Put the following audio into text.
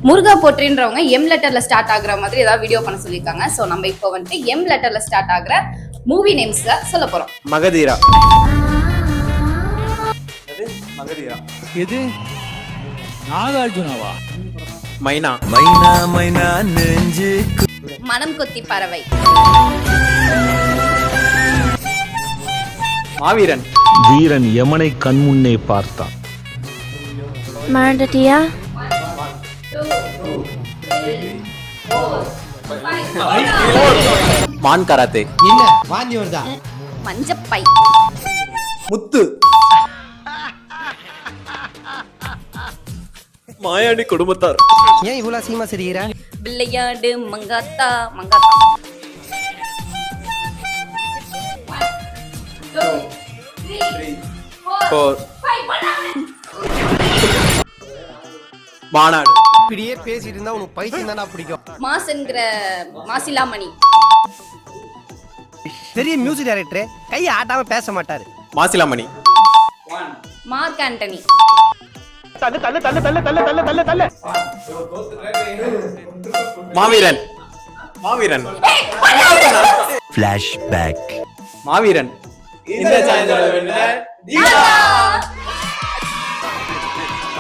முருகா போற்றின்றவங்க M லெட்டர்ல start ஆகுற மாதிரி ஏதாவது வீடியோ பண்ண சொல்லியிருக்காங்க. ஸோ நம்ம இப்போ வந்துட்டு எம் லெட்டர்ல ஸ்டார்ட் ஆகுற மூவி நேம்ஸ் சொல்ல போறோம். மகதீரா. மகதீரா எது? நாகார்ஜுனாவா? மைனா. மைனா மைனா நெஞ்சு மனம் கொத்தி பறவை. மாவீரன். வீரன் யமனை கண்முன்னே பார்த்தான். மறந்துட்டியா? மான் கராத்தே. இல்ல வாந்தி வருதா? மஞ்சப்பை. முத்து. மாயாண்டி குடும்பத்தார். ஏன் இவ்வளவு சீமா சிரிக்கிற? விளையாடு மங்காத்தா மங்காத்தா. மாநாடு. இப்படியே பேசிட்டு இருந்தா உனக்கு பைத்தியம் தானா பிடிக்கும். மாஸ் என்கிற மாசிலாமணி. பெரிய மியூசிக் டைரக்டர் கையை ஆட்டாம பேச மாட்டாரு. Masilamani. Mark Antony. Maaveeran. Maaveeran. Flashback. மாவீரன். இந்த சேனலோட